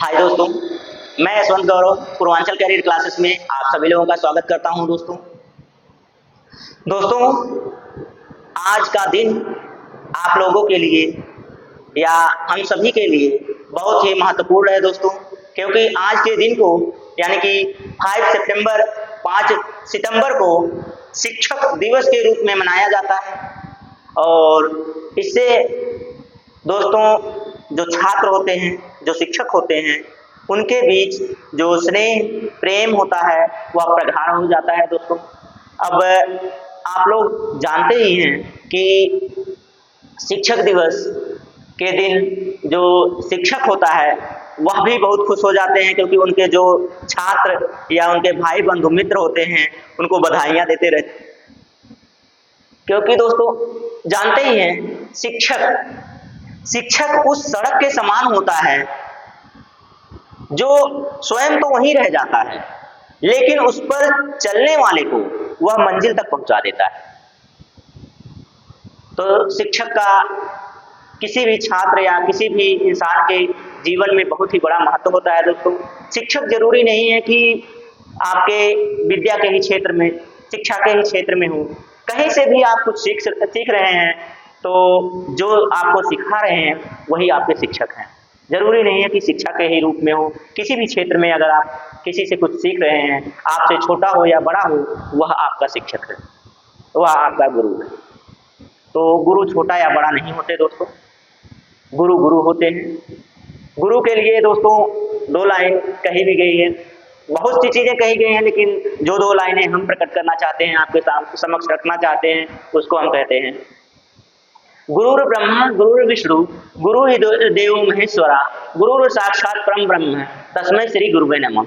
हाय दोस्तों, मैं यशवंत गौरव Purvanchal career classes में आप सभी लोगों का स्वागत करता हूं। दोस्तों आज का दिन आप लोगों के लिए या हम सभी के लिए बहुत ही महत्वपूर्ण है दोस्तों, क्योंकि आज के दिन को यानी कि 5 सितंबर को शिक्षक दिवस के रूप में मनाया जाता है। और इससे दोस्तों जो छात्र होते हैं, जो शिक्षक होते हैं, उनके बीच जो स्नेह प्रेम होता है वह प्रगाढ़ हो जाता है दोस्तों। अब आप लोग जानते ही हैं कि शिक्षक दिवस के दिन जो शिक्षक होता है वह भी बहुत खुश हो जाते हैं, क्योंकि उनके जो छात्र या उनके भाई बंधु मित्र होते हैं उनको बधाइयाँ देते रहते हैं। क्योंकि दोस्तों जानते ही हैं शिक्षक उस सड़क के समान होता है जो स्वयं तो वहीं रह जाता है, लेकिन उस पर चलने वाले को वह मंजिल तक पहुंचा देता है। तो शिक्षक का किसी भी छात्र या किसी भी इंसान के जीवन में बहुत ही बड़ा महत्व होता है दोस्तों। शिक्षक जरूरी नहीं है कि आपके विद्या के ही क्षेत्र में, शिक्षा के ही क्षेत्र में हो, कहीं से भी आप कुछ सीख रहे हैं तो जो आपको सिखा रहे हैं वही आपके शिक्षक हैं। जरूरी नहीं है कि शिक्षा के ही रूप में हो, किसी भी क्षेत्र में अगर आप किसी से कुछ सीख रहे हैं, आपसे छोटा हो या बड़ा हो, वह आपका शिक्षक है, वह आपका गुरु है। तो गुरु छोटा या बड़ा नहीं होते दोस्तों, गुरु गुरु होते हैं। गुरु के लिए दोस्तों 2 लाइन कही भी गई है, बहुत सी चीजें कही गई हैं, लेकिन जो 2 लाइनें हम प्रकट करना चाहते हैं, आपके समक्ष रखना चाहते हैं, उसको हम कहते हैं गुरुर् ब्रह्मा गुरुर् विष्णु गुरु ही देवो महेश्वरा गुरुर् साक्षात परम ब्रह्म तस्मै श्री गुरुवे नमः।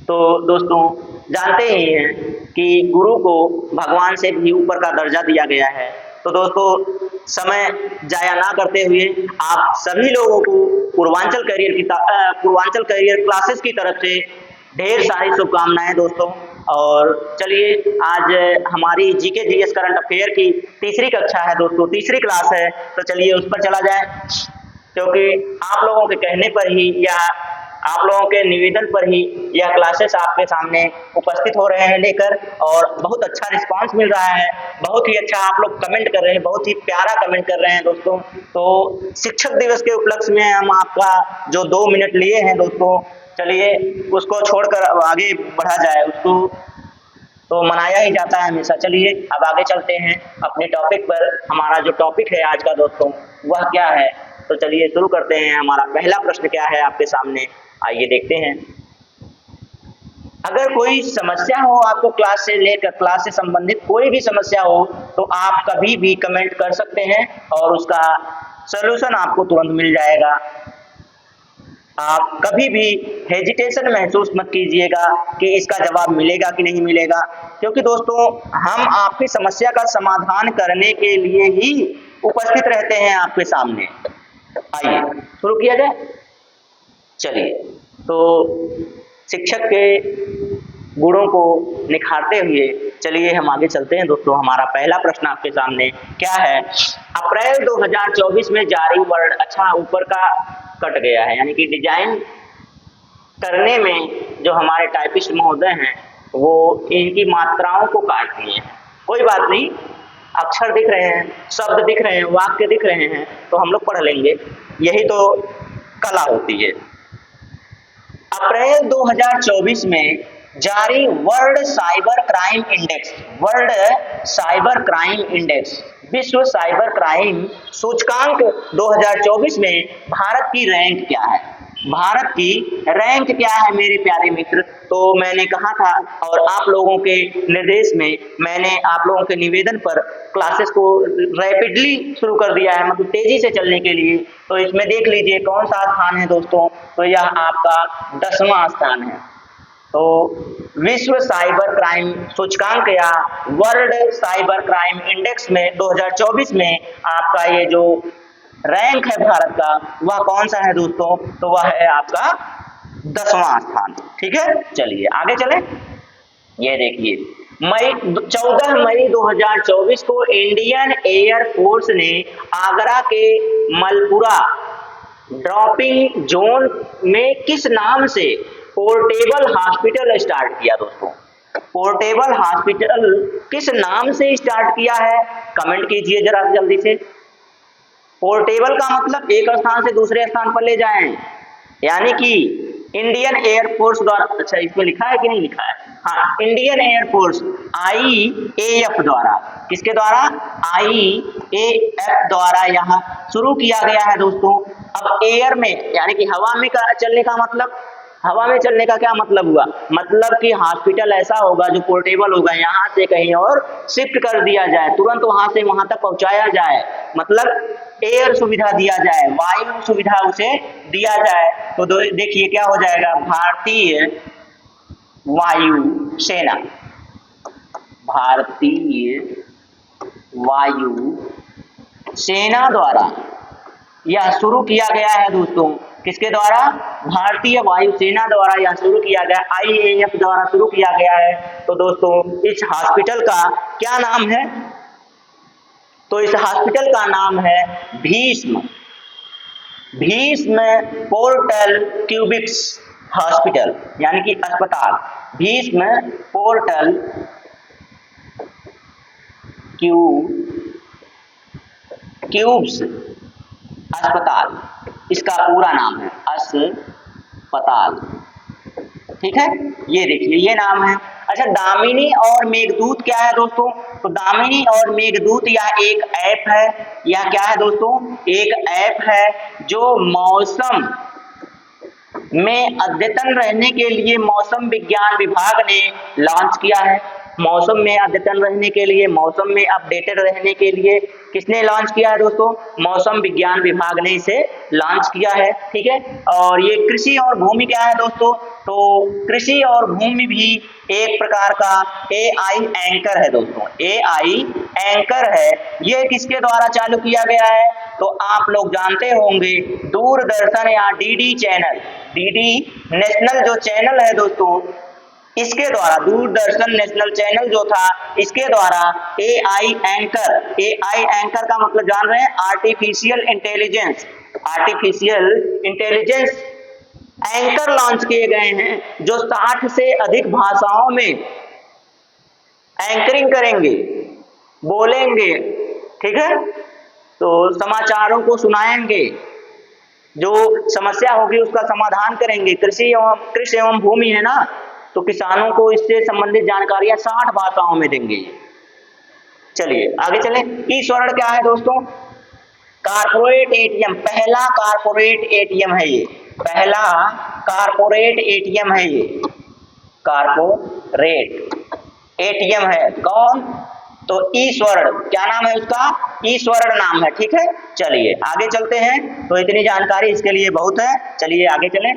तो दोस्तों जानते ही हैं कि गुरु को भगवान से भी ऊपर का दर्जा दिया गया है। तो दोस्तों समय जाया ना करते हुए आप सभी लोगों को पूर्वांचल कैरियर क्लासेस की तरफ से ढेर सारी शुभकामनाएं दोस्तों। और चलिए आज हमारी जीके जीएस करंट अफेयर की तीसरी कक्षा है दोस्तों, तीसरी क्लास है, तो चलिए उस पर चला जाए। क्योंकि आप लोगों के कहने पर ही या आप लोगों के निवेदन पर ही यह क्लासेस आपके सामने उपस्थित हो रहे हैं लेकर, और बहुत अच्छा रिस्पांस मिल रहा है, बहुत ही अच्छा आप लोग कमेंट कर रहे हैं, बहुत ही प्यारा कमेंट कर रहे हैं दोस्तों। तो शिक्षक दिवस के उपलक्ष्य में हम आपका जो 2 मिनट लिए हैं दोस्तों, चलिए उसको छोड़कर अब आगे बढ़ा जाए, उसको तो मनाया ही जाता है हमेशा। चलिए अब आगे चलते हैं अपने टॉपिक पर। हमारा जो टॉपिक है आज का दोस्तों वह क्या है, तो चलिए शुरू करते हैं। हमारा पहला प्रश्न क्या है आपके सामने, आइए देखते हैं। अगर कोई समस्या हो आपको क्लास से संबंधित कोई भी समस्या हो तो आप कभी भी कमेंट कर सकते हैं और उसका सलूशन आपको तुरंत मिल जाएगा। आप कभी भी हेजिटेशन महसूस मत कीजिएगा कि इसका जवाब मिलेगा कि नहीं मिलेगा, क्योंकि दोस्तों हम आपकी समस्या का समाधान करने के लिए ही उपस्थित रहते हैं आपके सामने। आइए शुरू किया जाए। चलिए तो शिक्षक के गुणों को निखारते हुए चलिए हम आगे चलते हैं दोस्तों। हमारा पहला प्रश्न आपके सामने क्या है। अप्रैल 2024 में जारी वर्ड, अच्छा ऊपर का कट गया है, यानी कि डिजाइन करने में जो हमारे टाइपिस्ट महोदय हैं वो इनकी मात्राओं को काट दिए हैं। कोई बात नहीं, अक्षर दिख रहे हैं, शब्द दिख रहे हैं, वाक्य दिख रहे हैं, तो हम लोग पढ़ लेंगे, यही तो कला होती है। अप्रैल 2024 में जारी वर्ल्ड साइबर क्राइम इंडेक्स विश्व साइबर क्राइम सूचकांक 2024 में भारत की रैंक क्या है। भारत की रैंक क्या है मेरे प्यारे मित्र। तो मैंने कहा था और आप लोगों के निर्देश में मैंने आप लोगों के निवेदन पर क्लासेस को रैपिडली शुरू कर दिया है, मतलब तेजी से चलने के लिए। तो इसमें देख लीजिए कौन सा स्थान है दोस्तों, तो यह आपका 10वां स्थान है। तो विश्व साइबर क्राइम सूचकांक या वर्ल्ड साइबर क्राइम इंडेक्स में 2024 में आपका ये जो रैंक है भारत का, वह कौन सा है दोस्तों, तो वह है आपका 10वां स्थान। ठीक है, चलिए आगे चलें। ये देखिए 14 मई 2024 को इंडियन एयर फोर्स ने आगरा के मलपुरा ड्रॉपिंग जोन में किस नाम से पोर्टेबल हॉस्पिटल स्टार्ट किया दोस्तों? पोर्टेबल हॉस्पिटल किस नाम से स्टार्ट किया है? कमेंट कीजिए जरा जल्दी से। पोर्टेबल का मतलब एक स्थान से दूसरे स्थान पर ले जाएं, यानी कि इंडियन एयरफोर्स द्वारा, अच्छा इसमें लिखा है कि नहीं लिखा है? हाँ, इंडियन एयरफोर्स IAF द्वारा, किसके द्वारा? IAF द्वारा यहाँ शुरू किया गया है दोस्तों। अब एयर में यानी कि हवा में चलने का मतलब, हवा में चलने का क्या मतलब हुआ? मतलब कि हॉस्पिटल ऐसा होगा जो पोर्टेबल होगा, यहाँ से कहीं और शिफ्ट कर दिया जाए, तुरंत वहां से वहां तक पहुंचाया जाए, मतलब एयर सुविधा दिया जाए, वायु सुविधा उसे दिया जाए। तो देखिए क्या हो जाएगा, भारतीय वायु सेना, भारतीय वायु सेना द्वारा यह शुरू किया गया है दोस्तों। किसके द्वारा? भारतीय वायुसेना द्वारा यह शुरू किया गया, IAF द्वारा शुरू किया गया है। तो दोस्तों इस हॉस्पिटल का क्या नाम है? तो इस हॉस्पिटल का नाम है Bhishma, Bhishma portal cubics hospital, यानी कि अस्पताल, भीष्म पोर्टल क्यूब्स अस्पताल, इसका पूरा नाम है अस्पताल। ठीक है, ये देखिए ये नाम है। अच्छा, दामिनी और मेघदूत क्या है दोस्तों? तो दामिनी और मेघदूत यह एक ऐप है, यह क्या है दोस्तों? एक ऐप है जो मौसम में अद्यतन रहने के लिए मौसम विज्ञान विभाग ने लॉन्च किया है। मौसम में अद्यतन रहने के लिए, मौसम में अपडेटेड रहने के लिए किसने लॉन्च किया है दोस्तों? मौसम विज्ञान विभाग ने इसे लॉन्च किया है। ठीक है, और ये कृषि और भूमि क्या है दोस्तों? तो कृषि और भूमि भी एक प्रकार का AI एंकर है दोस्तों, AI एंकर है। ये किसके द्वारा चालू किया गया है? तो आप लोग जानते होंगे, दूरदर्शन या DD चैनल, DD नेशनल जो चैनल है दोस्तों, इसके द्वारा, दूरदर्शन नेशनल चैनल जो था, इसके द्वारा AI एंकर, AI एंकर का मतलब जान रहे हैं? Artificial intelligence, artificial intelligence anchor launch किए गए हैं जो 60 से अधिक भाषाओं में एंकरिंग करेंगे, बोलेंगे। ठीक है, तो समाचारों को सुनाएंगे, जो समस्या होगी उसका समाधान करेंगे। कृषि एवं भूमि है ना, तो किसानों को इससे संबंधित जानकारियां 60 भाषाओं में देंगे। चलिए आगे चलें। ई स्वर्ण क्या है दोस्तों? कारपोरेट ATM, पहला कारपोरेट ATM है ये, पहला कारपोरेट ATM है ये, कारपोरेट ATM है। कौन? तो ई स्वर्ण, क्या नाम है उसका? ई स्वर्ण नाम है। ठीक है, चलिए आगे चलते हैं। तो इतनी जानकारी इसके लिए बहुत है, चलिए आगे चलें।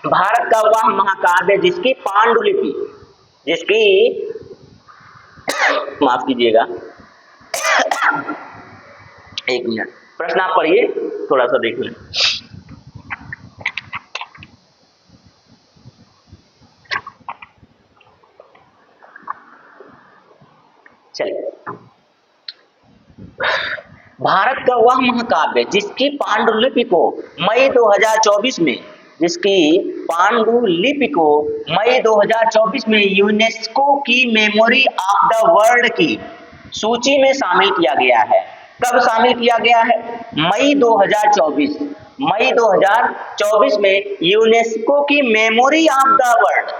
भारत का वह महाकाव्य जिसकी पांडुलिपि, जिसकी माफ कीजिएगा एक मिनट, प्रश्न आप पढ़िए, थोड़ा सा देख लें। चलिए, भारत का वह महाकाव्य जिसकी पांडुलिपि को मई 2024 में, जिसकी पांडुलिपि को मई 2024 में यूनेस्को की मेमोरी ऑफ द वर्ल्ड की सूची में शामिल किया गया है। कब शामिल किया गया है? मई 2024, मई 2024 में यूनेस्को की memory of the world,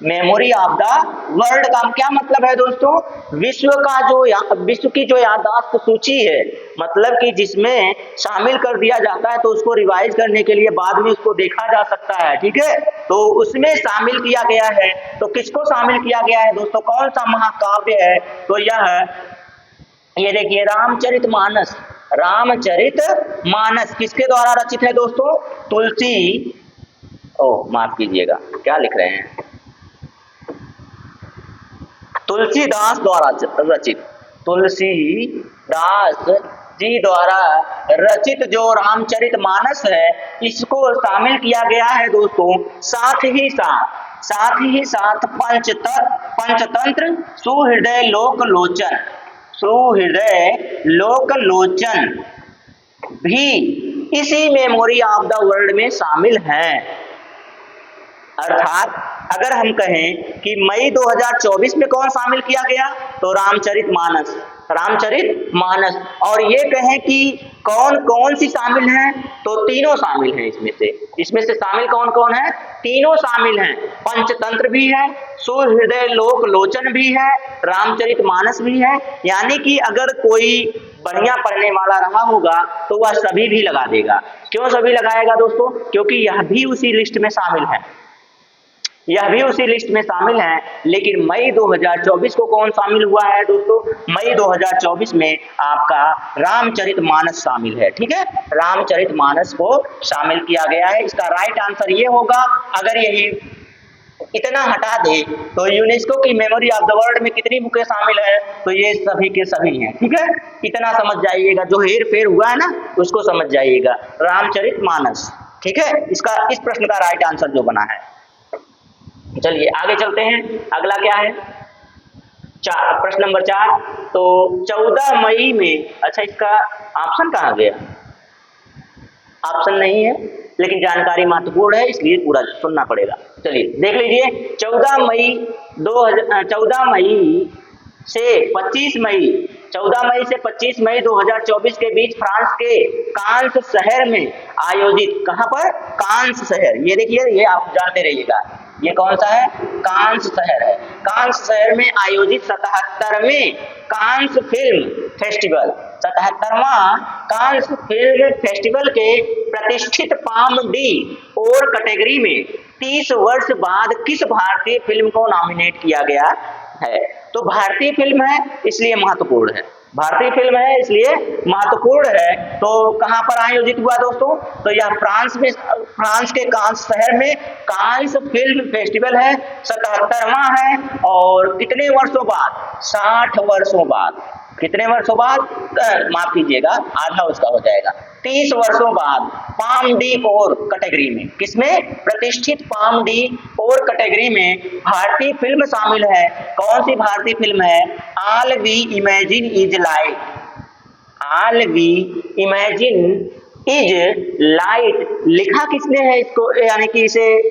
memory of the world का क्या मतलब है दोस्तों? विश्व का जो विश्व की जो याददाश्त सूची है, मतलब कि जिसमें शामिल कर दिया जाता है तो उसको रिवाइज करने के लिए बाद में उसको देखा जा सकता है। ठीक है, तो उसमें शामिल किया गया है। तो किसको शामिल किया गया है दोस्तों? कौन सा महाकाव्य है? तो यह, ये देखिए, रामचरितमानस, रामचरितमानस किसके द्वारा रचित है दोस्तों? तुलसी, माफ कीजिएगा, क्या लिख रहे हैं? तुलसीदास द्वारा रचित, तुलसीदास जी द्वारा रचित जो रामचरितमानस है, इसको शामिल किया गया है दोस्तों। साथ ही साथ पंचतंत्र सुहृदय लोकलोचन, सुहृदय लोकलोचन भी इसी मेमोरी ऑफ द वर्ल्ड में शामिल हैं। अर्थात अगर हम कहें कि मई 2024 में कौन शामिल किया गया, तो रामचरितमानस, रामचरितमानस। और ये कहें कि कौन कौन सी शामिल हैं, तो तीनों शामिल हैं इसमें से शामिल कौन कौन है, तीनों शामिल हैं। पंचतंत्र भी है, सुहृदय लोक लोचन भी है, रामचरितमानस भी है। यानी कि अगर कोई बढ़िया पढ़ने वाला रहा होगा तो वह सभी भी लगा देगा। क्यों सभी लगाएगा दोस्तों, क्योंकि यह भी उसी लिस्ट में शामिल है, यह भी उसी लिस्ट में शामिल है। लेकिन मई 2024 को कौन शामिल हुआ है दोस्तों, मई 2024 में आपका रामचरितमानस शामिल है। ठीक है, रामचरितमानस को शामिल किया गया है। इसका राइट आंसर ये होगा। अगर यही इतना हटा दे तो यूनेस्को की मेमोरी ऑफ द वर्ल्ड में कितनी बुकें शामिल है, तो ये सभी के सभी हैं। ठीक है, इतना समझ जाइएगा, जो हेर फेर हुआ है ना उसको समझ जाइएगा, रामचरितमानस। ठीक है, इसका इस प्रश्न का राइट आंसर जो बना है। चलिए आगे चलते हैं, अगला क्या है, प्रश्न नंबर 4। तो 14 मई में, अच्छा इसका ऑप्शन कहाँ गया, ऑप्शन नहीं है, लेकिन जानकारी महत्वपूर्ण है इसलिए पूरा सुनना पड़ेगा। चलिए देख लीजिए, 14 मई से 25 मई 14 मई से 25 मई 2024 के बीच फ्रांस के कांस शहर में आयोजित, कहां पर, कांस शहर, ये देखिए, ये आप जानते रहिएगा, ये कौन सा है, कांस शहर है। कांस शहर में आयोजित 77वें कांस फिल्म फेस्टिवल, 77वां कांस फिल्म फेस्टिवल के प्रतिष्ठित पाम डी और कैटेगरी में 30 वर्ष बाद किस भारतीय फिल्म को नॉमिनेट किया गया है। तो भारतीय फिल्म है इसलिए महत्वपूर्ण है, भारतीय फिल्म है इसलिए महत्वपूर्ण है। तो कहां पर आयोजित हुआ दोस्तों, तो यह फ्रांस में, फ्रांस के कांस शहर में कांस फिल्म फेस्टिवल है, 77वां है। और कितने वर्षों बाद, 60 वर्षों बाद, कितने वर्षों बाद, माफ कीजिएगा आधा उसका हो जाएगा, 30 वर्षों बाद पाम डी और कैटेगरी में, किसमें, प्रतिष्ठित पाम डी और कैटेगरी में भारतीय फिल्म शामिल है। कौन सी भारतीय फिल्म है, all we imagine is light, all we imagine is light. लिखा किसने है इसको, यानी कि इसे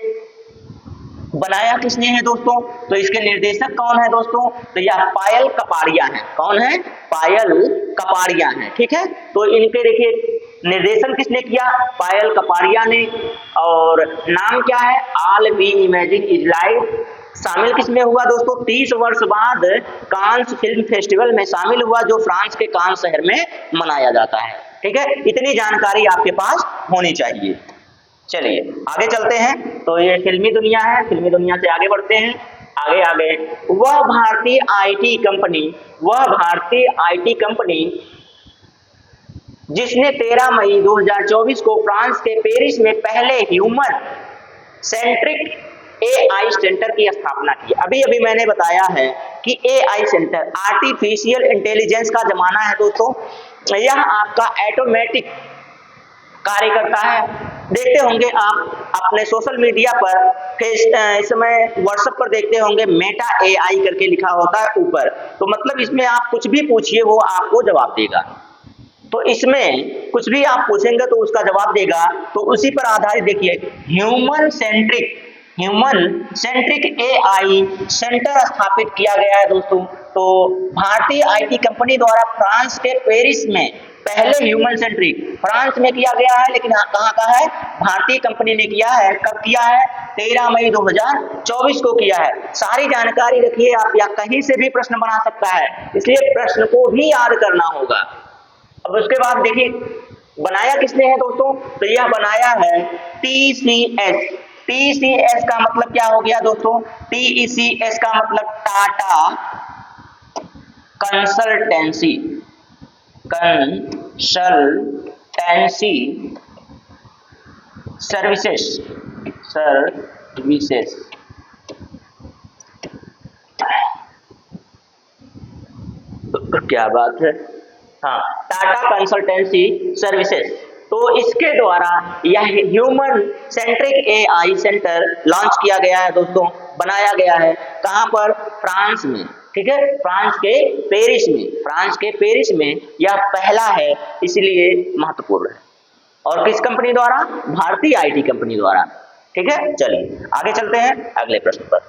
बनाया किसने है दोस्तों, तो इसके निर्देशक कौन है दोस्तों, तो यह पायल कपाड़िया है। कौन है, पायल कपाड़िया है। ठीक है, तो इनके देखिए निर्देशन किसने किया, पायल कपाड़िया ने। और नाम क्या है, all we imagine is light. शामिल किसमें हुआ दोस्तों, 30 वर्ष बाद कांस फिल्म फेस्टिवल में शामिल हुआ, जो फ्रांस के कांस शहर में मनाया जाता है। ठीक है, इतनी जानकारी आपके पास होनी चाहिए। चलिए आगे चलते हैं, तो ये फिल्मी दुनिया है, फिल्मी दुनिया से आगे बढ़ते हैं। आगे वह भारतीय आईटी कंपनी जिसने 13 मई 2024 को फ्रांस के पेरिस में पहले ह्यूमन सेंट्रिक AI सेंटर की स्थापना की। अभी अभी मैंने बताया है कि AI सेंटर, आर्टिफिशियल इंटेलिजेंस का जमाना है दोस्तों। यह आपका ऑटोमेटिक कार्य करता है। देखते होंगे आप अपने सोशल मीडिया पर, इस समय व्हाट्सएप पर देखते होंगे, मेटा AI करके लिखा होता है ऊपर। तो मतलब इसमें आप कुछ भी पूछिए वो आपको जवाब देगा। तो इसमें कुछ भी आप पूछेंगे तो उसका जवाब देगा। तो उसी पर आधारित देखिए, ह्यूमन सेंट्रिक AI सेंटर स्थापित किया गया है दोस्तों। तो भारतीय IT कंपनी द्वारा फ्रांस के पेरिस में पहले ह्यूमन सेंट्रिक, फ्रांस में किया गया है, लेकिन कहाँ का है, भारतीय कंपनी ने किया है। कब किया है, 13 मई 2024 को किया है। सारी जानकारी रखिए आप, या कहीं से भी प्रश्न बना सकता है, इसलिए प्रश्न को भी याद करना होगा। अब उसके बाद देखिए बनाया किसने है दोस्तों, तो यह बनाया है TCS का मतलब क्या हो गया दोस्तों, TCS का मतलब टाटा कंसल्टेंसी सर्विसेज। क्या बात है, हाँ, टाटा कंसल्टेंसी सर्विसेज। तो इसके द्वारा यह human centric AI centre launch किया गया है दोस्तों, बनाया गया है। कहां पर, फ्रांस में। ठीक है, फ्रांस के पेरिस में यह पहला है, इसलिए महत्वपूर्ण है। और किस कंपनी द्वारा? भारतीय आईटी कंपनी द्वारा। ठीक है, चलिए आगे चलते हैं अगले प्रश्न पर।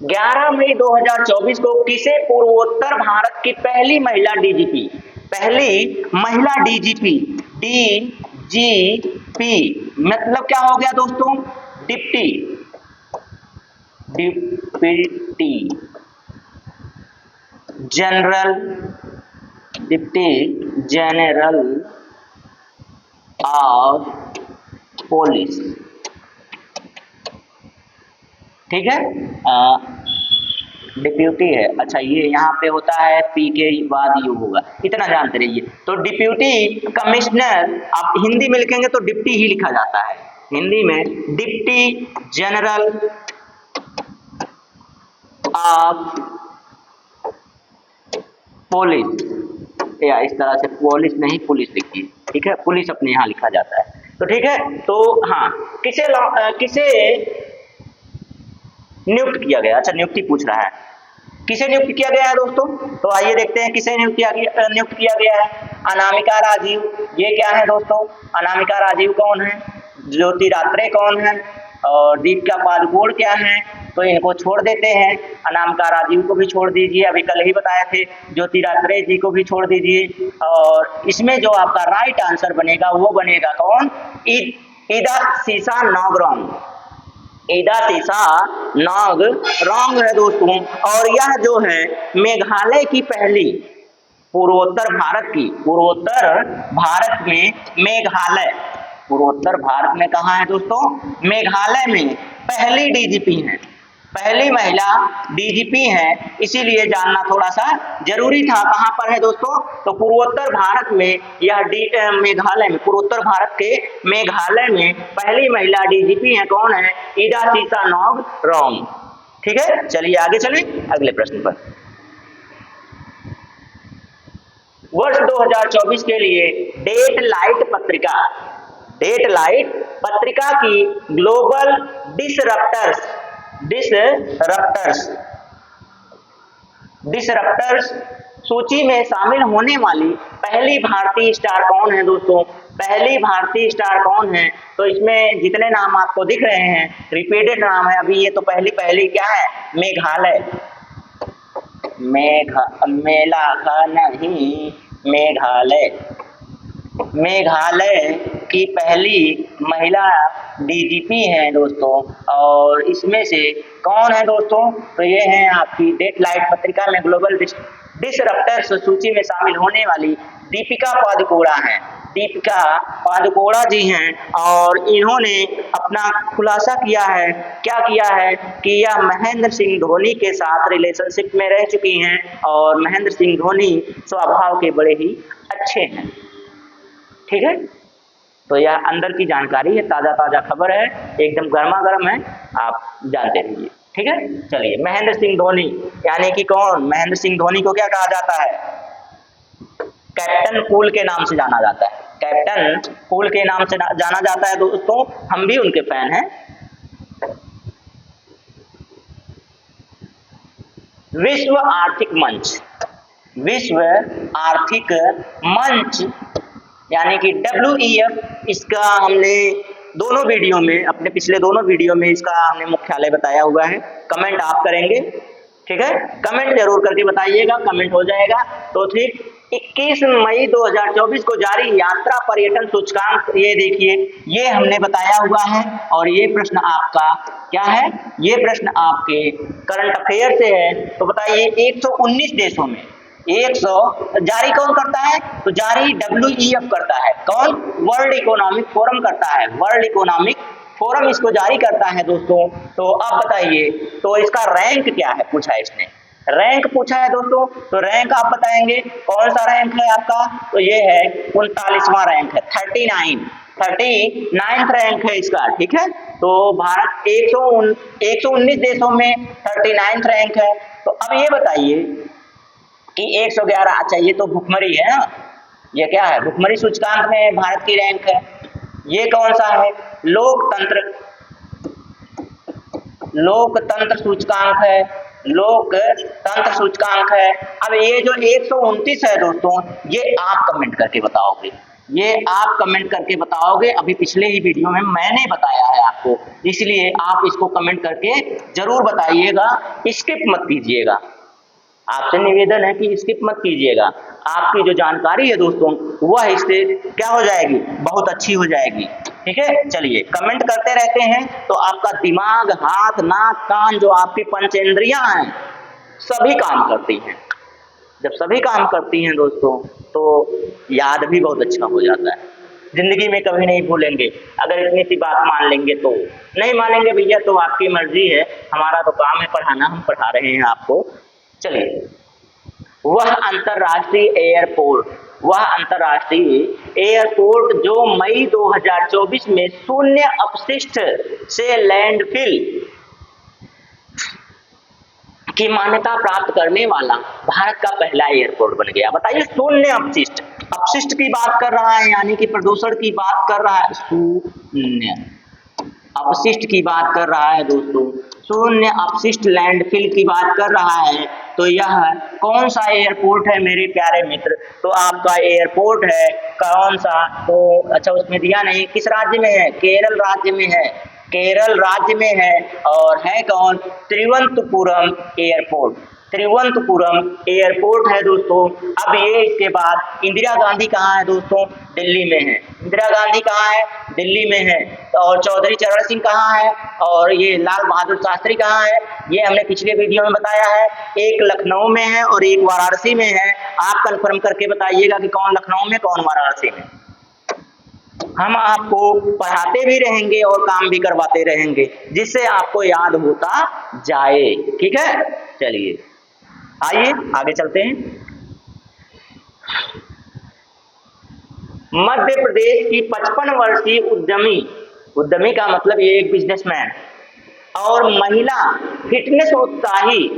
11 मई 2024 को किसे पूर्वोत्तर भारत की पहली महिला डीजीपी डीजीपी मतलब क्या हो गया दोस्तों? Deputy general of police. ठीक है, डिप्यूटी है। अच्छा, ये यहाँ पे होता है पी के बाद यू होगा, इतना जानते रहिए। तो डिप्यूटी कमिश्नर, आप हिंदी में लिखेंगे तो डिप्टी ही लिखा जाता है, हिंदी में डिप्टी जनरल ऑफ पुलिस, या इस तरह से पुलिस नहीं पुलिस लिखिए। ठीक है, पुलिस अपने यहाँ लिखा जाता है। तो ठीक है, तो हाँ, किसे नियुक्त किया गया? अच्छा, नियुक्ति पूछ रहा है, किसे नियुक्त किया गया है दोस्तों? तो आइए देखते हैं किसे नियुक्त किया गया है। अनामिका राजीव, ये क्या है दोस्तों? अनामिका राजीव कौन है? ज्योति रात्रे कौन है? और दीपिका पादुकोण क्या है? तो इनको छोड़ देते हैं, अनामिका राजीव को भी छोड़ दीजिए, अभी कल ही बताए थे, ज्योति रात्रे जी को भी छोड़ दीजिए। और इसमें जो आपका राइट आंसर बनेगा वो बनेगा कौन? ईदा सीसा नॉगरोंग। ईदा सीसा नॉगरोंग है दोस्तों। और यह जो है मेघालय की पहली, पूर्वोत्तर भारत में मेघालय, पूर्वोत्तर भारत में कहाँ है दोस्तों? मेघालय में पहली डीजीपी है, पहली महिला डीजीपी है, इसीलिए जानना थोड़ा सा जरूरी था। कहाँ पर है दोस्तों? तो पूर्वोत्तर भारत में यह मेघालय में, पूर्वोत्तर भारत के मेघालय में पहली महिला डीजीपी है। कौन है? ईदा सीसा नॉगरोंग। ठीक है, चलिए आगे चलें अगले प्रश्न पर। वर्ष 2024 के लिए डेट लाइट पत्रिका की ग्लोबल डिसरप्टर्स सूची में शामिल होने वाली पहली भारतीय स्टार कौन है दोस्तों? पहली भारतीय स्टार कौन है? तो इसमें जितने नाम आपको दिख रहे हैं रिपीटेड नाम है। अभी ये तो पहली क्या है? मेघालय, मेघालय की पहली महिला डीजीपी हैं दोस्तों। और इसमें से कौन है दोस्तों? तो ये हैं आपकी डेट लाइट पत्रिका में ग्लोबल डिसरप्टर्स सूची में शामिल होने वाली दीपिका पादुकोण हैं। दीपिका पादुकोण जी हैं, और इन्होंने अपना खुलासा किया है, क्या किया है कि यह महेंद्र सिंह धोनी के साथ रिलेशनशिप में रह चुकी हैं, और महेंद्र सिंह धोनी स्वभाव के बड़े ही अच्छे हैं। ठीक है, तो यह अंदर की जानकारी है, ताजा खबर है, एकदम गर्मा गर्म है, आप जानते रहिए। ठीक है, चलिए महेंद्र सिंह धोनी यानी कि कौन? महेंद्र सिंह धोनी को क्या कहा जाता है? कैप्टन कूल के नाम से जाना जाता है, कैप्टन कूल के नाम से जाना जाता है दोस्तों। हम भी उनके फैन हैं। विश्व आर्थिक मंच यानी कि WEF, इसका हमने दोनों वीडियो में, अपने पिछले दोनों वीडियो में इसका हमने मुख्यालय बताया हुआ है। कमेंट आप करेंगे, ठीक है, कमेंट जरूर करके बताइएगा, कमेंट हो जाएगा। तो ठीक 21 मई 2024 को जारी यात्रा पर्यटन सूचकांक, ये देखिए, ये हमने बताया हुआ है। और ये प्रश्न आपका क्या है? ये प्रश्न आपके करंट अफेयर से है। तो बताइए 119 देशों में 100 जारी कौन करता है? तो जारी WEF करता है। कौन? वर्ल्ड इकोनॉमिक फोरम करता है, वर्ल्ड इकोनॉमिक फोरम इसको जारी करता है दोस्तों। तो अब बताइए, तो इसका रैंक क्या है पूछा है इसने, रैंक पूछा है दोस्तों। तो रैंक आप बताएंगे, कौन सा रैंक है आपका? तो ये है 39वां रैंक है, 39th रैंक है इसका। ठीक है, तो भारत 119 देशों में 39th रैंक है। तो अब ये बताइए कि 111, अच्छा ये तो भुखमरी है ना, ये क्या है? भुखमरी सूचकांक में भारत की रैंक है। ये कौन सा है? लोकतंत्र सूचकांक है, लोकतंत्र सूचकांक है। अब ये जो 129 है दोस्तों, ये आप कमेंट करके बताओगे, ये आप कमेंट करके बताओगे। अभी पिछले ही वीडियो में मैंने बताया है आपको, इसलिए आप इसको कमेंट करके जरूर बताइएगा, स्किप मत कीजिएगा। आपसे निवेदन है कि स्किप मत कीजिएगा। आपकी जो जानकारी है दोस्तों वह इससे क्या हो जाएगी, बहुत अच्छी हो जाएगी। ठीक है, चलिए कमेंट करते रहते हैं तो आपका दिमाग, हाथ, नाक, कान, जो आपकी पंचेंद्रियां हैं सभी काम करती हैं। जब सभी काम करती हैं दोस्तों तो याद भी बहुत अच्छा हो जाता है, जिंदगी में कभी नहीं भूलेंगे। अगर इतनी सी बात मान लेंगे तो, नहीं मानेंगे भैया तो आपकी मर्जी है, हमारा तो काम है पढ़ाना, हम पढ़ा रहे हैं आपको। चलिए, वह अंतरराष्ट्रीय एयरपोर्ट, वह अंतरराष्ट्रीय एयरपोर्ट जो मई 2024 में शून्य अपशिष्ट से लैंडफिल की मान्यता प्राप्त करने वाला भारत का पहला एयरपोर्ट बन गया। बताइए, शून्य अपशिष्ट, अपशिष्ट की बात कर रहा है यानी कि प्रदूषण की बात कर रहा है, शून्य अपशिष्ट की बात कर रहा है दोस्तों, शून्य अपशिष्ट लैंडफिल की बात कर रहा है। तो यह कौन सा एयरपोर्ट है मेरे प्यारे मित्र? तो आपका एयरपोर्ट है कौन सा? तो अच्छा, उसमें दिया नहीं, किस राज्य में है? केरल राज्य में है, केरल राज्य में है। और है कौन? तिरुवनंतपुरम एयरपोर्ट, तिरुवनंतपुरम एयरपोर्ट है दोस्तों। अब ये इसके बाद इंदिरा गांधी कहाँ है दोस्तों? दिल्ली में है। इंदिरा गांधी कहाँ है? दिल्ली में है। और चौधरी चरण सिंह कहाँ है? और ये लाल बहादुर शास्त्री कहाँ है? ये हमने पिछले वीडियो में बताया है। एक लखनऊ में है और एक वाराणसी में है। आप कंफर्म करके बताइएगा कि कौन लखनऊ में, कौन वाराणसी में। हम आपको पढ़ाते भी रहेंगे और काम भी करवाते रहेंगे, जिससे आपको याद होता जाए। ठीक है, चलिए आइए आगे चलते हैं। मध्य प्रदेश की 55 वर्षीय उद्यमी, उद्यमी का मतलब ये एक बिजनेसमैन और महिला फिटनेस उत्साही,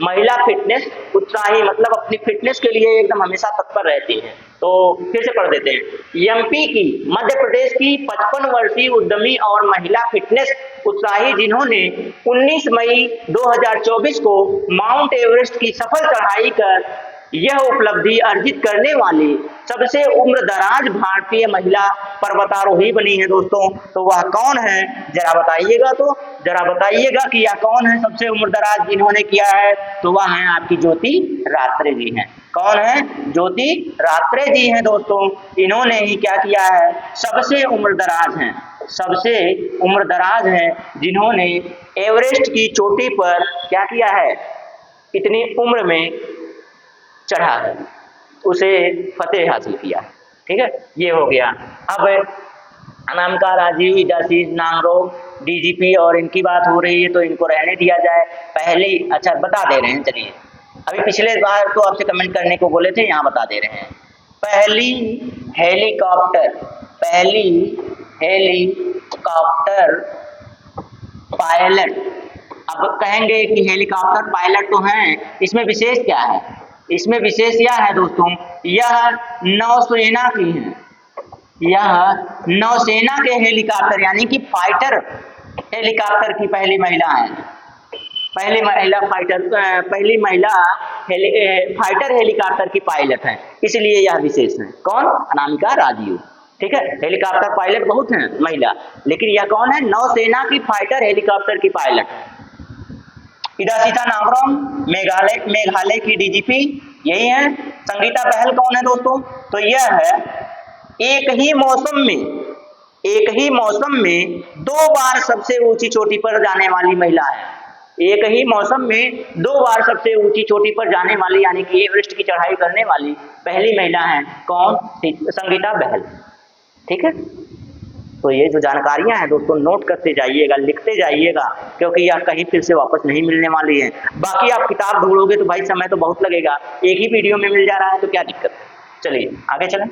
महिला फिटनेस उत्साही मतलब अपनी फिटनेस के लिए एकदम हमेशा तत्पर रहती है। तो फिर से पढ़ देते हैं। एमपी की, मध्य प्रदेश की 55 वर्षीय उद्यमी और महिला फिटनेस उत्साही जिन्होंने 19 मई 2024 को माउंट एवरेस्ट की सफल चढ़ाई कर यह उपलब्धि अर्जित करने वाली सबसे उम्रदराज भारतीय महिला पर्वतारोही बनी है दोस्तों। तो वह कौन है जरा बताइएगा, तो जरा बताइएगा कि यह कौन है सबसे उम्रदराज जिन्होंने किया है? तो वह है आपकी ज्योति रात्रे जी हैं। कौन है? ज्योति रात्रे जी हैं दोस्तों। इन्होंने ही क्या किया है? सबसे उम्रदराज हैं, सबसे उम्रदराज हैं जिन्होंने एवरेस्ट की चोटी पर क्या किया है? इतनी उम्र में चढ़ा है, उसे फतेह हासिल किया। ठीक है, ये हो गया। अब अनामिका राजीव, इदासीज नांगरोग, डीजीपी और इनकी बात हो रही है तो इनको रहने दिया जाए। पहली, अच्छा बता दे रहे हैं, चलिए अभी पिछले बार तो आपसे कमेंट करने को बोले थे, यहाँ बता दे रहे हैं। पहली हेलीकॉप्टर, पहली हेलीकॉप्टर पायलट। अब कहेंगे कि हेलीकॉप्टर पायलट तो हैं, इसमें विशेष क्या है? इसमें विशेष यह है दोस्तों, यह नौसेना की है, यह नौसेना के हेलीकॉप्टर यानी कि फाइटर हेलीकॉप्टर की पहली महिला है, पहली महिला फाइटर, पहली महिला फाइटर हेलीकॉप्टर की पायलट है, इसलिए यह विशेष है। कौन? अनामिका राजीव। ठीक है, हेलीकॉप्टर पायलट बहुत हैं महिला, लेकिन यह कौन है? नौसेना की फाइटर हेलीकॉप्टर की पायलट है। इदासीता नामरोंग मेघालय की डीजीपी यही है। संगीता बहल कौन है दोस्तों? तो यह है एक ही मौसम में 2 बार सबसे ऊंची चोटी पर जाने वाली महिला है। एक ही मौसम में 2 बार सबसे ऊंची चोटी पर जाने वाली यानी कि एवरेस्ट की चढ़ाई करने वाली पहली महिला है। कौन? संगीता बहल। ठीक है, तो ये जो जानकारियां हैं दोस्तों नोट करते जाइएगा, लिखते जाइएगा, क्योंकि यह कहीं फिर से वापस नहीं मिलने वाली है। बाकी आप किताब ढूंढोगे तो भाई समय तो बहुत लगेगा, एक ही वीडियो में मिल जा रहा है तो क्या दिक्कत है। चलिए आगे चलें।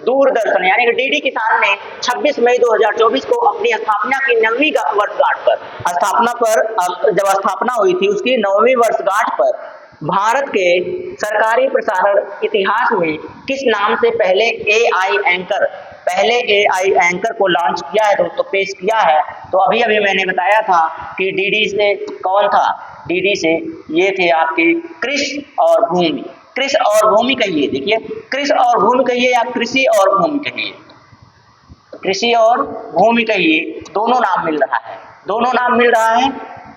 दूरदर्शन यानी कि डीडी किसान ने 26 मई 2024 को अपनी स्थापना की 9वीं वर्षगांठ पर, स्थापना पर जब स्थापना हुई थी उसकी 9वीं वर्षगांठ पर भारत के सरकारी प्रसारण इतिहास में किस नाम से पहले एआई एंकर, पहले एआई एंकर को लॉन्च किया है दोस्तों, पेश किया है। तो अभी अभी मैंने बताया था कि डीडी से कौन था, डीडी से ये थे आपके क्रिश और भूमि। कृष और भूमि कहिए, देखिए कृष और भूमि कहिए या कृषि और भूमि कहिए, कृषि और भूमि कहिए, दोनों नाम मिल रहा है, दोनों नाम मिल रहा है।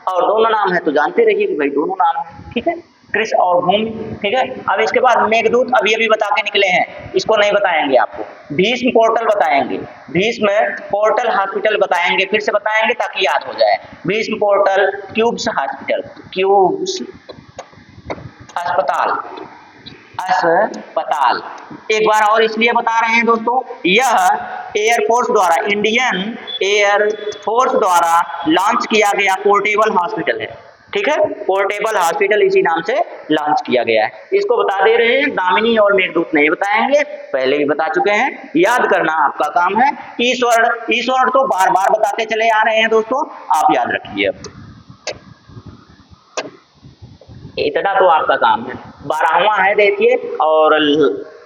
और दोनों नाम है तो जानते रहिए कि भाई दोनों नाम है, ठीक है, कृष और भूमि, ठीक है। अब इसके बाद मेघदूत अभी अभी बता के निकले हैं, इसको नहीं बताएंगे आपको। भीष्म पोर्टल बताएंगे, भीष्म पोर्टल हॉस्पिटल बताएंगे, फिर से बताएंगे ताकि याद हो जाए। Bhishma portal cubes hospital, cubes अस्पताल, अस्पताल। एक बार और इसलिए बता रहे हैं दोस्तों, यह एयरफोर्स द्वारा, इंडियन एयरफोर्स द्वारा लॉन्च किया गया पोर्टेबल हॉस्पिटल है, ठीक है, पोर्टेबल हॉस्पिटल इसी नाम से लॉन्च किया गया है। इसको बता दे रहे हैं, दामिनी और मेघदूत नहीं बताएंगे, पहले ही बता चुके हैं, याद करना आपका काम है। ईश्वर, ईश्वर तो बार बार बताते चले आ रहे हैं दोस्तों, आप याद रखिए, इतना तो आपका काम है। 12वां है देखिए, और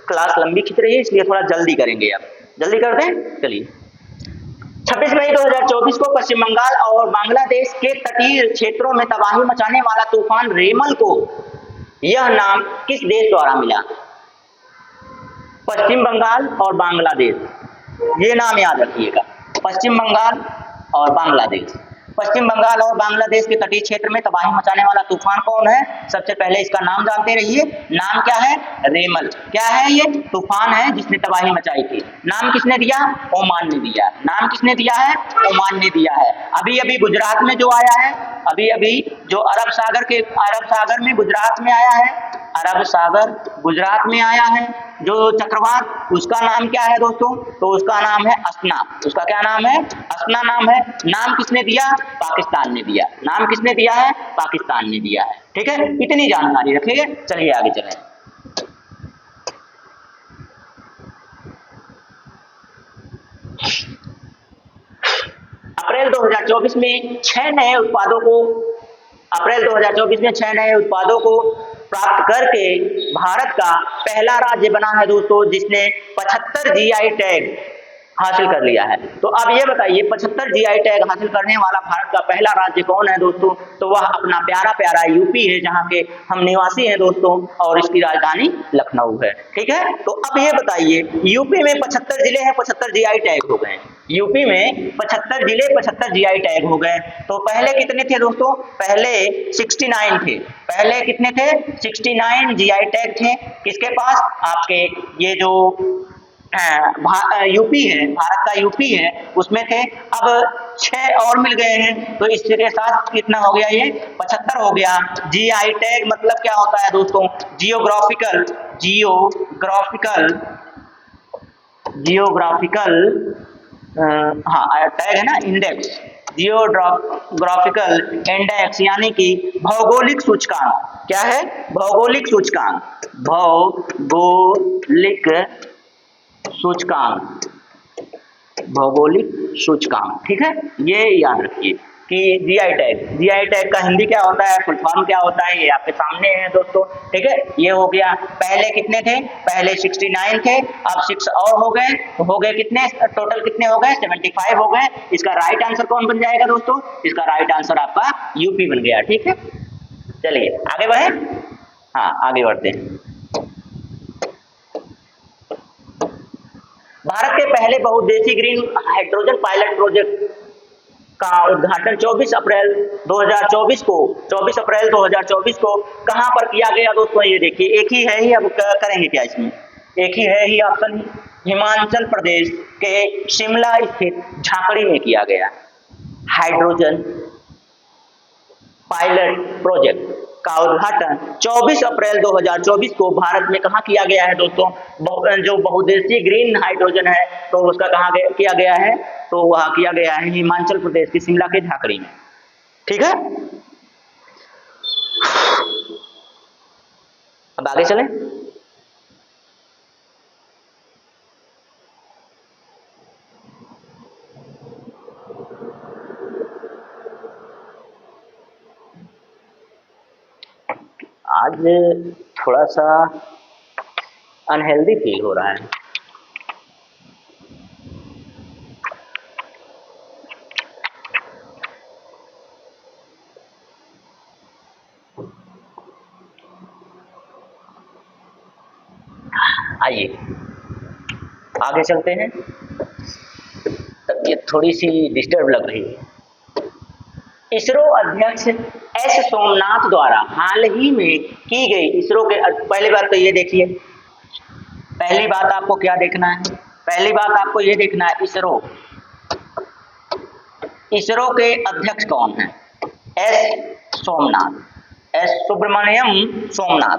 क्लास लंबी खिंच रही है इसलिए थोड़ा जल्दी करेंगे, आप जल्दी कर दें। चलिए, 26 मई 2024 को पश्चिम बंगाल और बांग्लादेश के तटीय क्षेत्रों में तबाही मचाने वाला तूफान रेमल को यह नाम किस देश द्वारा मिला? पश्चिम बंगाल और बांग्लादेश, ये नाम याद रखिएगा, पश्चिम बंगाल और बांग्लादेश। पश्चिम बंगाल और बांग्लादेश के तटीय क्षेत्र में तबाही मचाने वाला तूफान कौन है? सबसे पहले इसका नाम जानते रहिए, नाम क्या है? रेमल। क्या है ये? तूफान है जिसने तबाही मचाई थी। नाम किसने दिया? ओमान ने दिया। नाम किसने दिया है? ओमान ने दिया है। अभी अभी गुजरात में जो आया है, अभी अभी जो अरब सागर में गुजरात में आया है, अरब सागर गुजरात में आया है जो चक्रवात, उसका नाम क्या है दोस्तों? तो उसका नाम है अस्ना। उसका क्या नाम है? अस्ना नाम है। नाम किसने दिया? पाकिस्तान ने दिया। नाम किसने दिया है? पाकिस्तान ने दिया है, ठीक है, इतनी जानकारी रखिए। चलिए आगे चलें। अप्रैल 2024 में 6 नए उत्पादों को, अप्रैल 2024 में 6 नए उत्पादों को प्राप्त करके भारत का पहला राज्य बना है दोस्तों, जिसने 75 जीआई टैग हासिल कर लिया है। तो अब ये बताइए, 75 जीआई टैग हासिल करने वाला भारत का पहला राज्य कौन है दोस्तों? तो वह अपना प्यारा प्यारा यूपी है, जहाँ के हम निवासी हैं दोस्तों, और इसकी राजधानी लखनऊ है, ठीक है। तो अब ये बताइए, यूपी में 75 जिले हैं, 75 जीआई टैग हो गए। यूपी में 75 जिले, 75 जीआई टैग हो गए। तो पहले कितने थे दोस्तों? पहले 69 थे। पहले कितने थे? 69 जीआई टैग थे। किसके पास? आपके ये जो यूपी है, भारत का यूपी है, उसमें थे। अब 6 और मिल गए हैं, तो इसके साथ कितना हो गया? ये 75 हो गया। जीआई टैग मतलब क्या होता है दोस्तों? जियोग्राफिकल, जियोग्राफिकल, जियोग्राफिकल हाँ टैग है ना, इंडेक्स, जियोग्राफिकल इंडेक्स, यानी कि भौगोलिक सूचकांक। क्या है? भौगोलिक सूचकांक, भौगोलिक सूचकांक, भौगोलिक सूचकांक, ठीक है, ये याद रखिए कि जीआई टैग, जीआई टैग का हिंदी क्या होता है, फुल फॉर्म क्या होता है, ये आपके सामने है दोस्तों, ठीक है। ये हो गया। पहले कितने थे? पहले 69 थे, अब 6 और हो गए, तो हो गए कितने? टोटल कितने हो गए? 75 हो गए। इसका राइट आंसर कौन बन जाएगा दोस्तों? इसका राइट आंसर आपका यूपी बन गया, ठीक है। चलिए आगे बढ़े, हाँ आगे बढ़ते हैं। भारत के पहले बहुउद्देशीय ग्रीन हाइड्रोजन पायलट प्रोजेक्ट का उद्घाटन 24 अप्रैल 2024 को, 24 अप्रैल 2024 को कहां पर किया गया दोस्तों? ये देखिए, एक ही है ही, अब करेंगे क्या इसमें? एक ही है ही ऑप्शन, हिमाचल प्रदेश के शिमला स्थित झाकड़ी में किया गया हाइड्रोजन पायलट प्रोजेक्ट का उद्घाटन 24 अप्रैल 2024 को भारत में कहाँ किया गया है दोस्तों? जो बहुउद्देशीय ग्रीन हाइड्रोजन है, तो उसका कहाँ किया गया है? तो वह किया गया है हिमाचल प्रदेश की शिमला के झाकड़ी में, ठीक है। अब आगे चलें। आज थोड़ा सा अनहेल्दी फील हो रहा है। आइए आगे चलते हैं। तबीयत थोड़ी सी डिस्टर्ब लग रही है। इसरो अध्यक्ष एस सोमनाथ द्वारा हाल ही में की गई इसरो के, पहली बात तो ये देखिए, पहली बात आपको क्या देखना है, पहली बात आपको ये देखना है इसरो के अध्यक्ष कौन है? S Somnath, S Subramanyam Somnath.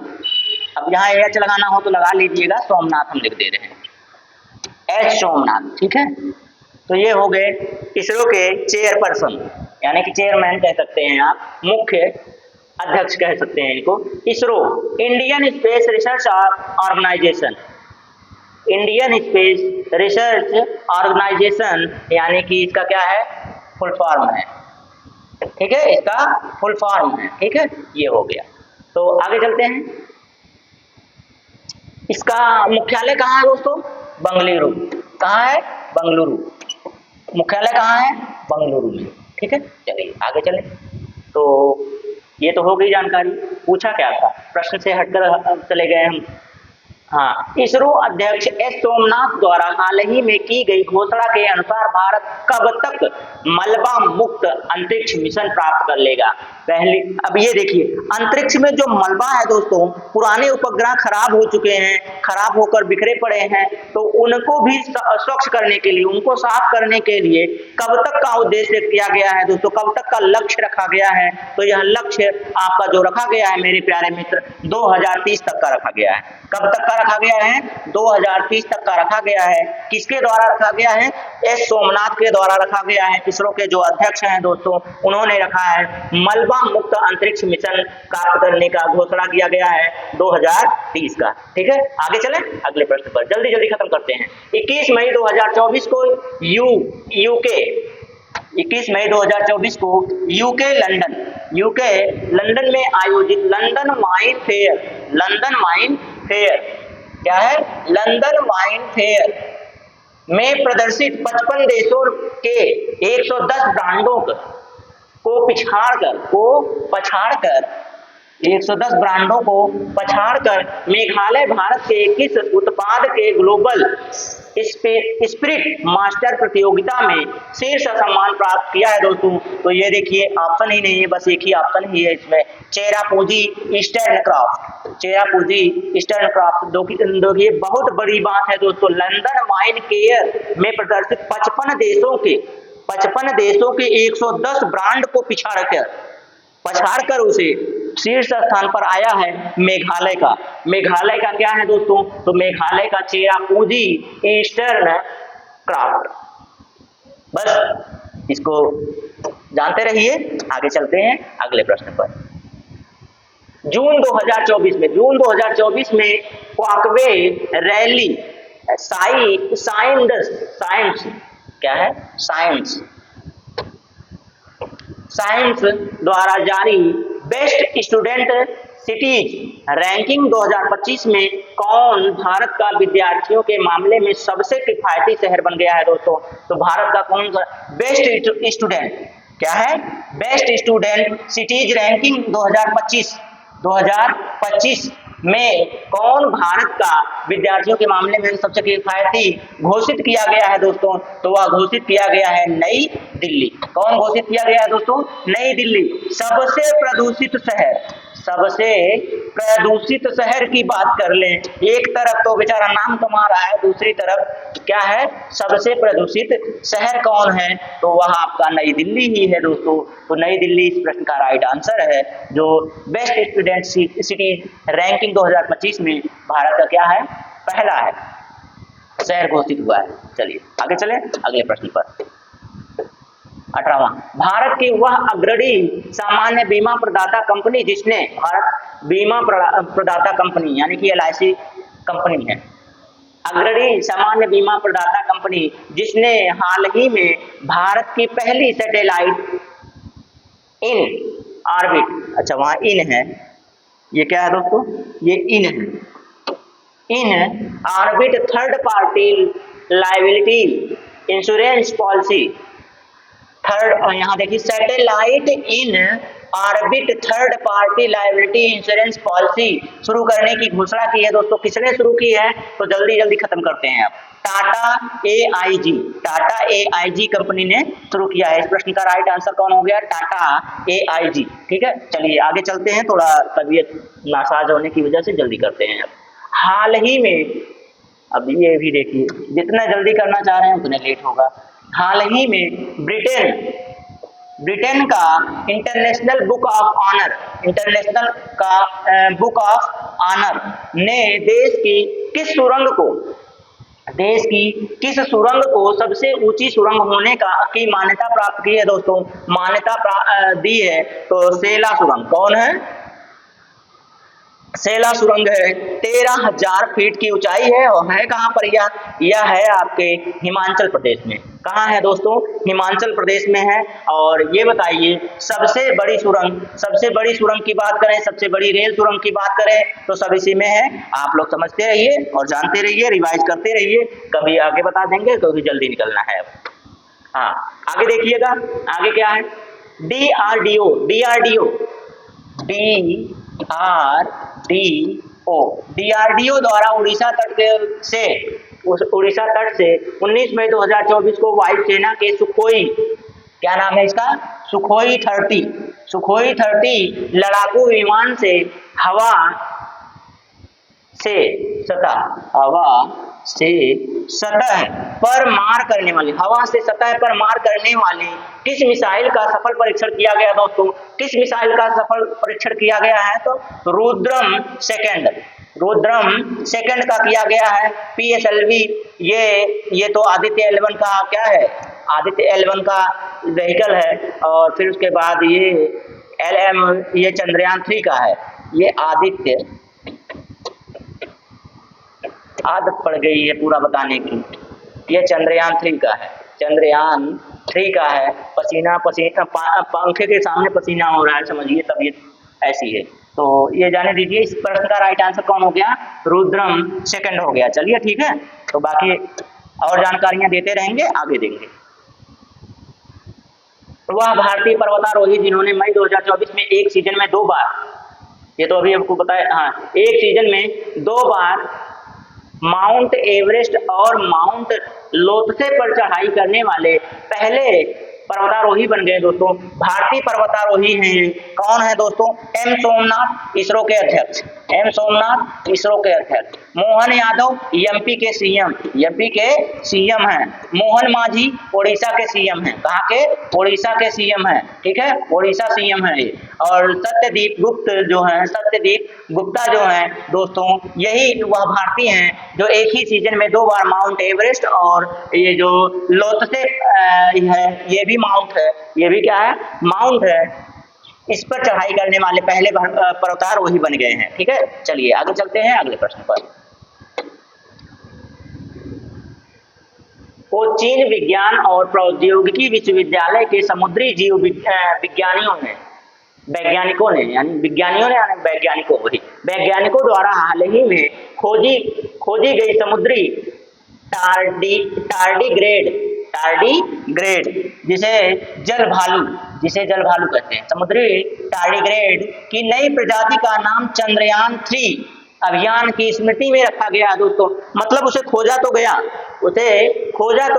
अब यहाँ एच लगाना हो तो लगा लीजिएगा, सोमनाथ हम लिख दे रहे हैं, एस सोमनाथ, ठीक है। तो ये हो गए इसरो के चेयरपर्सन, यानी कि चेयरमैन कह सकते हैं आप, मुख्य अध्यक्ष कह सकते हैं इनको। ISRO Indian space research organisation, Indian space research organisation, यानी कि इसका क्या है, फुल फॉर्म है, ठीक है, इसका फुल फॉर्म है, ठीक है, ये हो गया। तो आगे चलते हैं। इसका मुख्यालय कहाँ है दोस्तों? बंगलुरु। कहाँ है? बंगलुरु। मुख्यालय कहाँ है? बंगलुरु में, ठीक है। चलिए आगे चलें। तो ये तो हो गई जानकारी। पूछा क्या था, प्रश्न से हटकर चले गए हम। हाँ, इसरो अध्यक्ष एस सोमनाथ द्वारा हाल ही में की गई घोषणा के अनुसार भारत कब तक मलबा मुक्त अंतरिक्ष मिशन प्राप्त कर लेगा? पहली, अब ये देखिए, अंतरिक्ष में जो मलबा है दोस्तों, पुराने उपग्रह खराब हो चुके हैं, खराब होकर बिखरे पड़े हैं, तो उनको भी स्वच्छ करने के लिए, उनको साफ करने के लिए कब तक का उद्देश्य किया गया है दोस्तों, कब तक का लक्ष्य रखा गया है? तो यह लक्ष्य आपका जो रखा गया है मेरे प्यारे मित्र, 2030 तक का रखा गया है। कब तक का रखा गया है? 2030 तक का रखा गया है। किसके द्वारा रखा गया है? एस सोमनाथ के द्वारा रखा गया है। इसरो के जो अध्यक्ष हैं दोस्तों, उन्होंने रखा है मलबा मुक्त अंतरिक्ष मिशन प्राप्त करने का घोषणा किया गया है 2030 का, ठीक है। आगे चलें अगले प्रश्न पर, जल्दी जल्दी खत्म करते हैं। 21 मई 2024 को यूके 21 मई 2024 को यूके लंदन में आयोजित लंदन वाइन फेयर क्या है? लंदन वाइन फेयर में प्रदर्शित 55 देशों के 110 ब्रांडों को पछाड़कर 110 ब्रांडों को पछाड़कर मेघालय भारत के किस उत्पाद के ग्लोबल स्पिरिट मास्टर प्रतियोगिता में शीर्ष सम्मान प्राप्त किया है दोस्तों? तो ये देखिए, ऑप्शन ही नहीं है, बस एक ही ऑप्शन ही है इसमें, चेरापूंजी ईस्टर्न क्राफ्ट। देखिए बहुत बड़ी बात है दोस्तों, लंदन वाइन फेयर में प्रदर्शित 55 देशों के 110 ब्रांड को पछाड़कर उसे शीर्ष स्थान पर आया है मेघालय का क्या है दोस्तों? तो मेघालय का चेरापूंजी ईस्टर्न क्राफ्ट। बस इसको जानते रहिए। आगे चलते हैं अगले प्रश्न पर। जून 2024 में क्वाकवे रैली साइंस द्वारा जारी बेस्ट स्टूडेंट सिटीज रैंकिंग 2025 में कौन भारत का विद्यार्थियों के मामले में सबसे किफायती शहर बन गया है दोस्तों? तो भारत का कौन सा बेस्ट स्टूडेंट क्या है? बेस्ट स्टूडेंट सिटीज रैंकिंग 2025 में कौन भारत का विद्यार्थियों के मामले में सबसे किफायती घोषित किया गया है दोस्तों? तो वह घोषित किया गया है नई दिल्ली। कौन घोषित किया गया है दोस्तों? नई दिल्ली। सबसे प्रदूषित शहर की बात कर लें, एक तरफ तो बेचारा नाम कमा रहा है, दूसरी तरफ क्या है? सबसे प्रदूषित शहर कौन है? तो वह आपका नई दिल्ली ही है दोस्तों। तो नई दिल्ली इस प्रश्न का राइट आंसर है, जो बेस्ट स्टूडेंट सिटी रैंकिंग 2025 में भारत का क्या है? पहला है शहर घोषित हुआ है। चलिए आगे चलें अगले प्रश्न पर। 18वां, भारत की वह अग्रणी सामान्य बीमा प्रदाता कंपनी जिसने भारत बीमा प्रदाता कंपनी यानी कि LIC कंपनी है, अग्रणी सामान्य बीमा प्रदाता कंपनी जिसने हाल ही में भारत की पहली सैटेलाइट इन ऑर्बिट, अच्छा वहां इन है, ये क्या है दोस्तों? ये इन है, in orbit third party liability insurance policy third, यहाँ देखिए satellite in orbit third party liability insurance policy शुरू करने की घोषणा की है दोस्तों। किसने शुरू की है? तो जल्दी जल्दी खत्म करते हैं अब। टाटा AIG कंपनी ने शुरू किया है। इस प्रश्न का राइट आंसर कौन हो गया? टाटा AIG। ठीक है, चलिए आगे चलते हैं, थोड़ा तबीयत नासाज होने की वजह से जल्दी करते हैं। अब हाल ही में, अब ये भी देखिए, जितना जल्दी करना चाह रहे हैं उतने लेट होगा। हाल ही में ब्रिटेन का इंटरनेशनल बुक ऑफ ऑनर ने देश की किस सुरंग को सबसे ऊंची सुरंग होने की मान्यता प्राप्त की है दोस्तों? दी है, तो सेला सुरंग। कौन है? सेला सुरंग है। 13,000 फीट की ऊंचाई है और है कहाँ पर? यह है आपके हिमाचल प्रदेश में। कहाँ है दोस्तों? हिमाचल प्रदेश में है। और ये बताइए, सबसे बड़ी सुरंग की बात करें, सबसे बड़ी रेल सुरंग की बात करें तो सब इसी में है। आप लोग समझते रहिए और जानते रहिए, रिवाइज करते रहिए, कभी आगे बता देंगे क्योंकि जल्दी निकलना है अब। हाँ, आगे देखिएगा, आगे क्या है? DRDO द्वारा उड़ीसा तट से 19 मई 2024 को वायुसेना के सुखोई, क्या नाम है इसका? सुखोई 30 लड़ाकू विमान से हवा से सतह पर मार करने वाली किस मिसाइल का सफल परीक्षण किया गया दोस्तों? किस मिसाइल का सफल परीक्षण किया गया है? तो रुद्रम सेकंड का किया गया है। PSLV, ये तो आदित्य L1 का क्या है? आदित्य L1 का व्हीकल है। और फिर उसके बाद ये LM, ये चंद्रयान 3 का है। ये आदत पड़ गई है पूरा बताने की। ये चंद्रयान 3 का है। पसीना पंखे के सामने पसीना हो रहा है, समझिए तबीयत ऐसी है। तो ये जाने दीजिए, इस प्रश्न का राइट आंसर कौन हो गया? रुद्रम सेकंड हो गया। चलिए ठीक है, तो बाकी और जानकारियां देते रहेंगे, आगे देंगे। वह भारतीय पर्वतारोही जिन्होंने मई 2024 में एक सीजन में 2 बार, ये तो अभी आपको बताया, हाँ, एक सीजन में 2 बार माउंट एवरेस्ट और माउंट लोत्से पर चढ़ाई करने वाले पहले पर्वतारोही बन गए दोस्तों। भारतीय पर्वतारोही हैं, कौन है दोस्तों? M सोमनाथ, इसरो के अध्यक्ष। मोहन यादव MP के CM हैं। मोहन मांझी ओडिशा के CM हैं। कहाँ के? ओडिशा के CM हैं। ठीक है, ओडिशा CM है ये। और सत्यदीप गुप्ता जो हैं दोस्तों, यही वह भारतीय हैं जो एक ही सीजन में 2 बार माउंट एवरेस्ट और ये जो लोत्से है, ये भी माउंट है, ये भी क्या है? माउंट है। इस पर चढ़ाई करने वाले पहले पर्वतारोही बन गए हैं। ठीक है, चलिए आगे चलते हैं अगले प्रश्न पर। कोचीन विज्ञान और प्रौद्योगिकी विश्वविद्यालय के समुद्री जीव वैज्ञानिकों द्वारा हाल ही में खोजी गई समुद्री टार्डीग्रेड, जिसे जल भालू कहते हैं, समुद्री टार्डीग्रेड की नई प्रजाति का नाम चंद्रयान 3 अभियान की स्मृति में रखा गया दोस्तों। मतलब उसे खोजा तो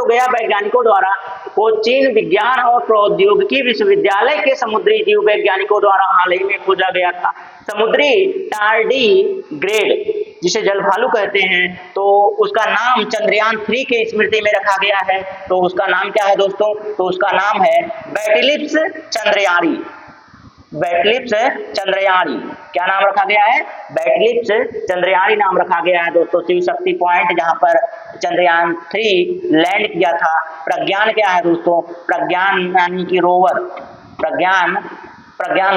गया वैज्ञानिकों द्वारा। कोचीन विज्ञान और प्रौद्योगिकी विश्वविद्यालय के समुद्री जीव वैज्ञानिकों द्वारा हाल ही में खोजा गया था समुद्री टार्डीग्रेड, जिसे जल भालू कहते हैं, तो उसका नाम चंद्रयान 3 के स्मृति में रखा गया है। तो उसका नाम क्या है दोस्तों? तो उसका नाम है बैटिलिप्स चंद्रयानी। क्या नाम रखा गया है? बैटिलिप्स चंद्रयानी नाम रखा गया है दोस्तों। शिव शक्ति पॉइंट जहां पर चंद्रयान 3 लैंड किया था। प्रज्ञान क्या है दोस्तों? प्रज्ञान यानी कि रोवर, प्रज्ञान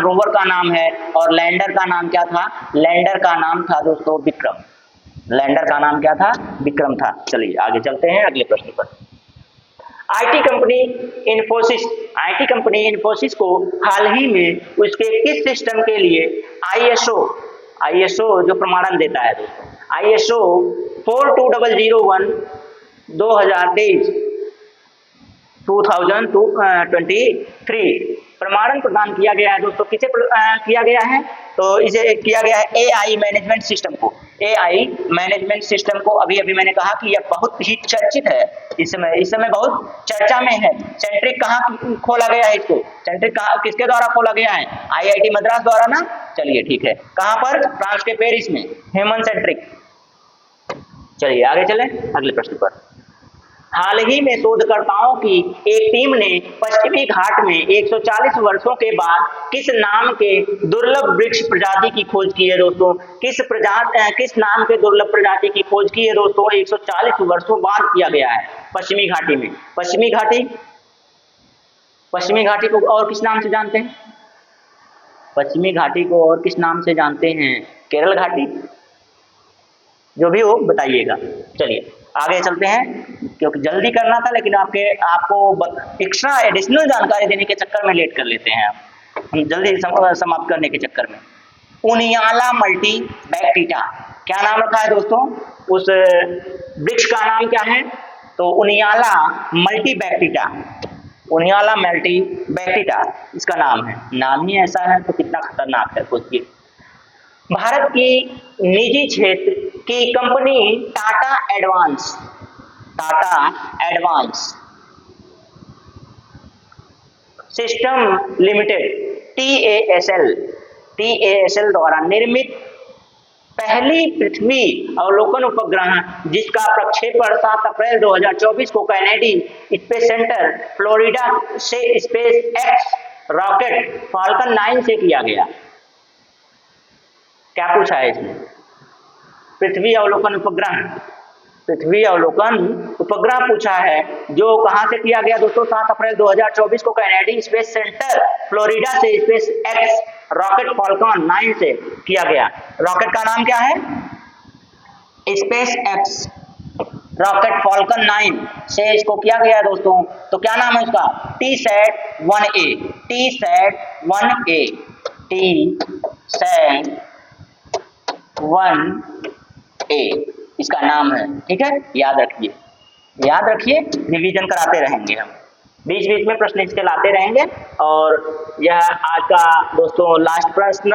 रोवर का नाम है। और लैंडर का नाम क्या था? लैंडर का नाम था दोस्तों विक्रम। लैंडर का नाम क्या था? विक्रम था। चलिए आगे चलते हैं अगले प्रश्न पर। आईटी कंपनी इन्फोसिस को हाल ही में उसके किस सिस्टम के लिए आईएसओ जो प्रमाणन देता है दोस्तों, ISO 42001 2023 2023 प्रमाणन प्रदान किया गया है दोस्तों। किसे किया गया है? तो इसे किया गया है AI मैनेजमेंट सिस्टम को। AI मैनेजमेंट सिस्टम को अभी मैंने कहा कि यह बहुत ही चर्चित है, इस समय बहुत चर्चा में है। सेंट्रिक कहाँ खोला गया है इसको? सेंट्रिक कहाँ किसके द्वारा खोला गया है? IIT मद्रास द्वारा ना। चलिए ठीक है, कहाँ पर? फ्रांस के पेरिस में, ह्यूमन सेंट्रिक। चलिए आगे चलें अगले प्रश्न पर। हाल ही में शोधकर्ताओं की एक टीम ने पश्चिमी घाट में 140 वर्षों के बाद किस नाम के दुर्लभ वृक्ष प्रजाति की खोज की है दोस्तों? किस नाम के दुर्लभ प्रजाति की खोज की है दोस्तों? 140 वर्षों बाद किया गया है पश्चिमी घाटी में। पश्चिमी घाटी को और किस नाम से जानते हैं? पश्चिमी घाटी को और किस नाम से जानते हैं? केरल घाटी, जो भी हो बताइएगा। चलिए आगे चलते हैं, क्योंकि जल्दी करना था, लेकिन आपको एक्स्ट्रा एडिशनल जानकारी देने के चक्कर में लेट कर लेते हैं हम जल्दी समाप्त करने के चक्कर में। उनियाला मल्टी बैक्टीटा, क्या नाम रखा है दोस्तों? उस वृक्ष का नाम क्या है? तो उनियाला मल्टी बैक्टीटा, उनियाला मल्टी बैक्टीटा इसका नाम है। नाम ही ऐसा है तो कितना खतरनाक है सोचिए। भारत की निजी क्षेत्र की company Tata advance system limited TASL द्वारा निर्मित पहली पृथ्वी अवलोकन उपग्रह, जिसका प्रक्षेपण 7 अप्रैल 2024 को कैनेडी स्पेस सेंटर फ्लोरिडा से स्पेस एक्स रॉकेट फाल्कन 9 से किया गया। क्या पूछा है इसमें? पृथ्वी अवलोकन उपग्रह पूछा है, जो कहां से किया गया दोस्तों? 7 अप्रैल 2024 को कैनेडी स्पेस सेंटर फ्लोरिडा से स्पेस एक्स रॉकेट फाल्कन 9 से किया गया। रॉकेट का नाम क्या है? स्पेस एक्स रॉकेट फाल्कन 9 से इसको किया गया है दोस्तों। तो क्या नाम है उसका? TSAT-1A इसका नाम है। ठीक है, याद रखिए, रिवीजन कराते रहेंगे हम, बीच बीच में प्रश्न इसके लाते रहेंगे। और यह आज का दोस्तों लास्ट प्रश्न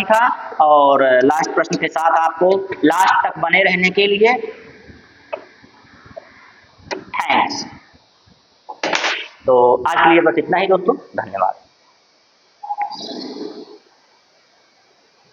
था, और लास्ट प्रश्न के साथ आपको लास्ट तक बने रहने के लिए थैंक्स। तो आज के लिए बस इतना ही दोस्तों, धन्यवाद।